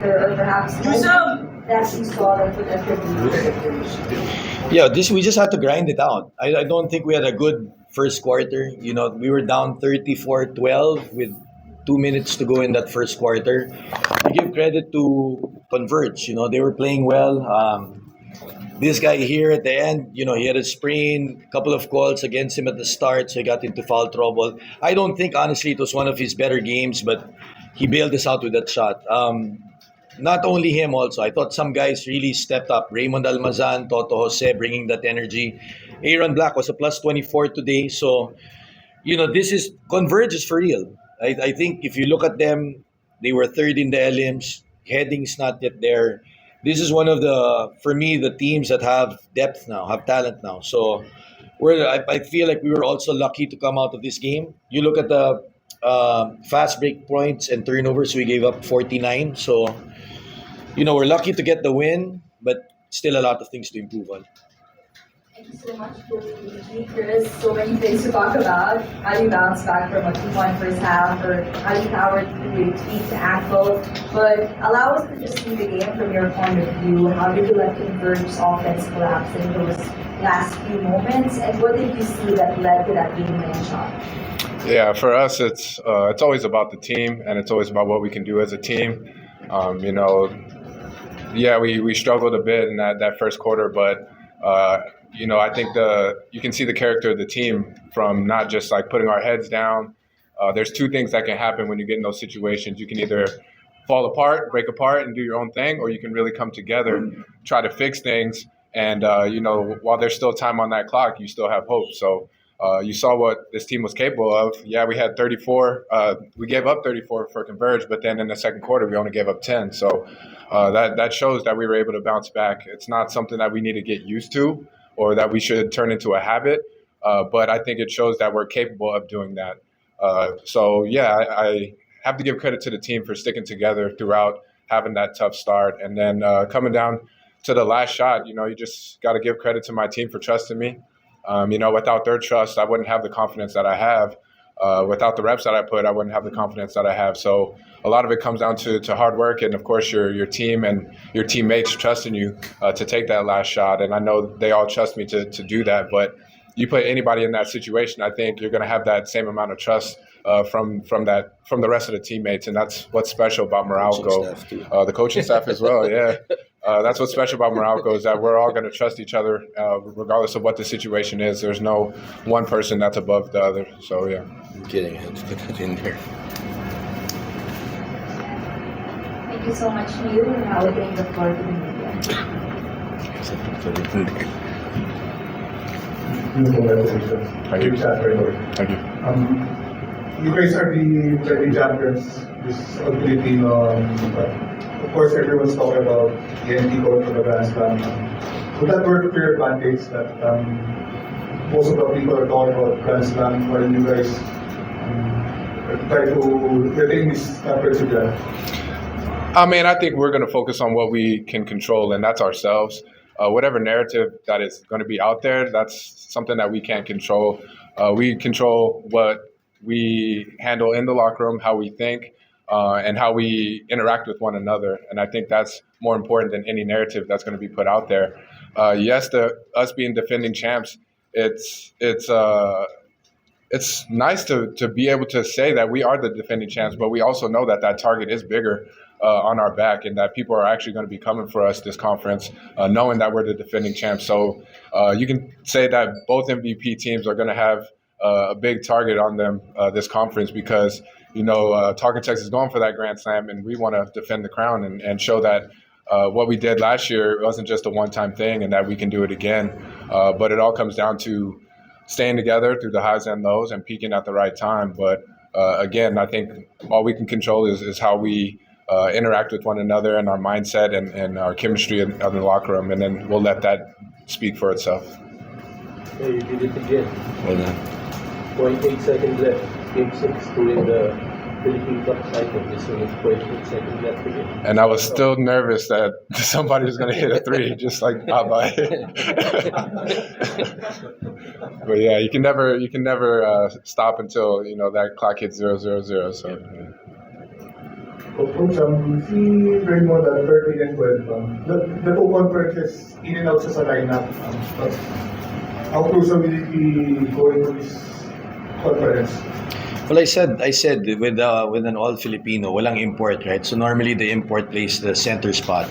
or perhaps that you saw that would attribute? Yeah, we just had to grind it out. I don't think we had a good first quarter. We were down 34-12 with 2 minutes to go in that first quarter. We give credit to Converge. They were playing well. This guy here at the end, he had a sprain, couple of calls against him at the start, so he got into foul trouble. I don't think, honestly, it was one of his better games, but he bailed us out with that shot. Not only him, also, I thought some guys really stepped up. Raymond Almazan, Toto Jose bringing that energy. Aaron Black was a plus 24 today. So, this is Converge is for real. I think if you look at them, they were third in the LMs. Heading's not yet there. This is one of for me, the teams that have depth now, have talent now. So I feel like we were also lucky to come out of this game. You look at the fast break points and turnovers, we gave up 49. So, we're lucky to get the win, but still a lot of things to improve on. Thank you so much for being Chris. So many things to talk about. How do you bounce back from a 2-1 first half, or how do you power through your tweet to ankle? But allow us to just see the game from your point of view. How did you let Converge's offense collapse in those last few moments? And what did you see that led to that game-winning shot? Yeah, for us, it's always about the team, and it's always about what we can do as a team. We struggled a bit in that first quarter, but I think you can see the character of the team from not just like putting our heads down. There's two things that can happen when you get in those situations. You can either fall apart, break apart, and do your own thing, or you can really come together, try to fix things, and while there's still time on that clock, you still have hope. So you saw what this team was capable of. Yeah, we had 34. We gave up 34 for Converge, but then in the second quarter, we only gave up 10. So that shows that we were able to bounce back. It's not something that we need to get used to or that we should turn into a habit, but I think it shows that we're capable of doing that. I have to give credit to the team for sticking together throughout, having that tough start, and then coming down to the last shot. You just got to give credit to my team for trusting me. Without their trust, I wouldn't have the confidence that I have. Without the reps that I put, I wouldn't have the confidence that I have. So a lot of it comes down to hard work, and of course your team and your teammates trusting you to take that last shot. And I know they all trust me to do that. But you put anybody in that situation, I think you're going to have that same amount of trust from the rest of the teammates, and that's what's special about MERALCO. The coaching staff as well, yeah. That's what's special about MERALCO is that we're all going to trust each other regardless of what the situation is. There's no one person that's above the other. So yeah. I'm kidding. I had to put that in there. Thank you so much, Neil, and now we're giving the floor to the media. Yes, I put it in there. Thank you. Thank you. You guys are the defending champions this ugly team. Of course, everyone's talking about the NT code for the Grand Slam. Would that work to your advantage that most of the people are talking about Grand Slam while you guys try to retain this championship? I think we're going to focus on what we can control, and that's ourselves. Whatever narrative that is going to be out there, that's something that we can't control. We control what we handle in the locker room, how we think, and how we interact with one another. And I think that's more important than any narrative that's going to be put out there. Yes, us being defending champs, it's nice to be able to say that we are the defending champs, but we also know that target is bigger on our back, and that people are actually going to be coming for us this conference, knowing that we're the defending champs. So you can say that both MVP teams are going to have a big target on them this conference because, Talking Texas is going for that Grand Slam, and we want to defend the crown and show that what we did last year wasn't just a one-time thing and that we can do it again. But it all comes down to staying together through the highs and lows and peaking at the right time. But again, I think all we can control is how we interact with one another and our mindset and our chemistry in the locker room, and then we'll let that speak for itself. Hey, you did it again. Well done. 0.8 seconds left. Game 6 to win the Philippine Cup cycle. This one is 0.8 seconds left again. And I was still nervous that somebody was going to hit a three, just like Abba. But yeah, you can never stop until that clock hits 0:00. So. Yeah. Coach, si Raymond at 30 and 12, the two conferences in and out sa lineup. But how crucial will it be going to this conference? Well, I said with an all Filipino, walang import, right? So normally the import plays the center spot.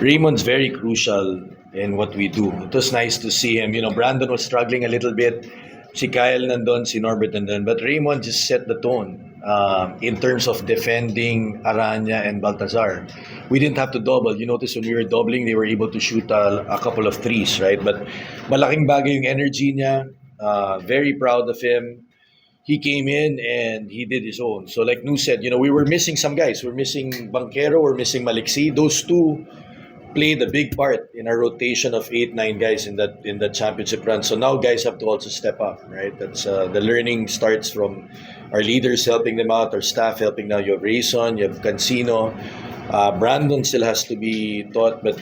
Raymond's very crucial in what we do. It was nice to see him. You know, Brandon was struggling a little bit. Si Kyle nandun, si Norbert nandun. But Raymond just set the tone in terms of defending Aranya and Baltazar. We didn't have to double. You notice when we were doubling, they were able to shoot a couple of threes, right? But malaking bagay yung energy niya. Very proud of him. He came in and he did his own. So like Nu said, you know, we were missing some guys. We're missing Banquero, we're missing Maliksi. Those two played a big part in our rotation of 8-9 guys in that championship run. So now guys have to also step up, right? That's the learning starts from our leaders helping them out, our staff helping now. You have Rayson, you have Cancino. Brandon still has to be taught, but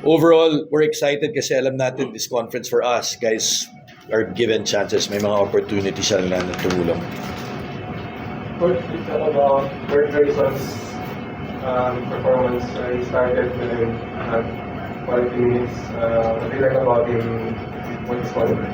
overall, we're excited kasi alam natin this conference for us, guys are given chances. May mga opportunities siya na tumulong. Coach, you talk about Rayson's performance. He started with quality minutes. What do you like about him? What's quality?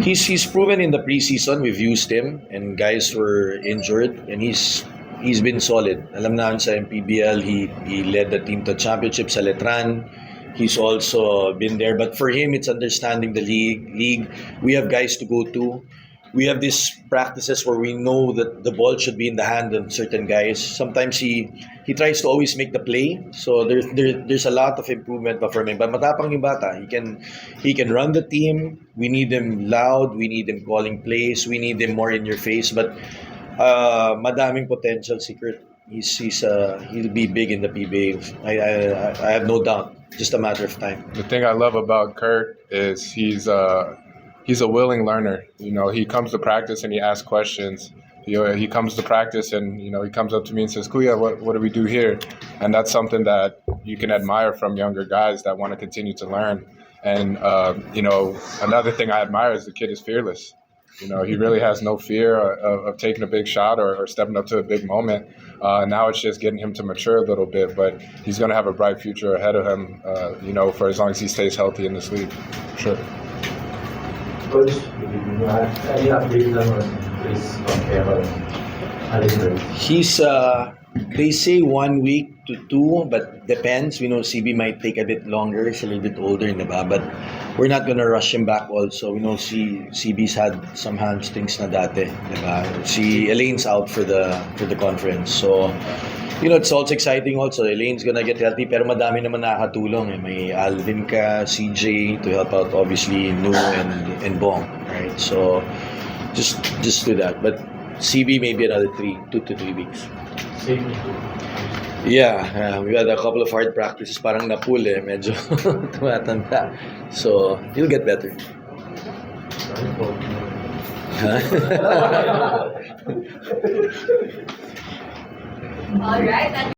He's proven in the preseason. We've used him, and guys were injured, and he's been solid. Alam namin sa MPBL, he led the team to championship sa Letran. He's also been there, but for him, it's understanding the league. We have guys to go to. We have these practices where we know that the ball should be in the hand of certain guys. Sometimes he tries to always make the play. So there's a lot of improvement pa from him. But matapang yung bata. He can run the team. We need him loud. We need him calling plays. We need him more in your face. But madaming potential secret. He'll be big in the PBA. I have no doubt. Just a matter of time. The thing I love about Kurt is he's a willing learner. You know, he comes to practice and he asks questions. He comes to practice and, you know, he comes up to me and says, Kuya, what do we do here? And that's something that you can admire from younger guys that want to continue to learn. And, you know, another thing I admire is the kid is fearless. You know, he really has no fear of taking a big shot or stepping up to a big moment. Now it's just getting him to mature a little bit, but he's going to have a bright future ahead of him, you know, for as long as he stays healthy in this league. Sure. Coach, any update lang on Chris Banquero? He's they say 1 week to 2, but depends. We know CB might take a bit longer. He's a little bit older, diba? But we're not gonna rush him back also. We know CB's had some hamstrings na dati, diba? Si Elaine's out for the conference. So, you know, it's also exciting also. Elaine's gonna get healthy, pero madami naman nakakatulong. Eh. May Alvin ka, CJ to help out, obviously, Nu and Bong, right? So, just do that. But CB maybe another 2 to 3 weeks. Yeah, we had a couple of hard practices. Parang napul eh, medyo tumatanda. So, he'll get better. All right.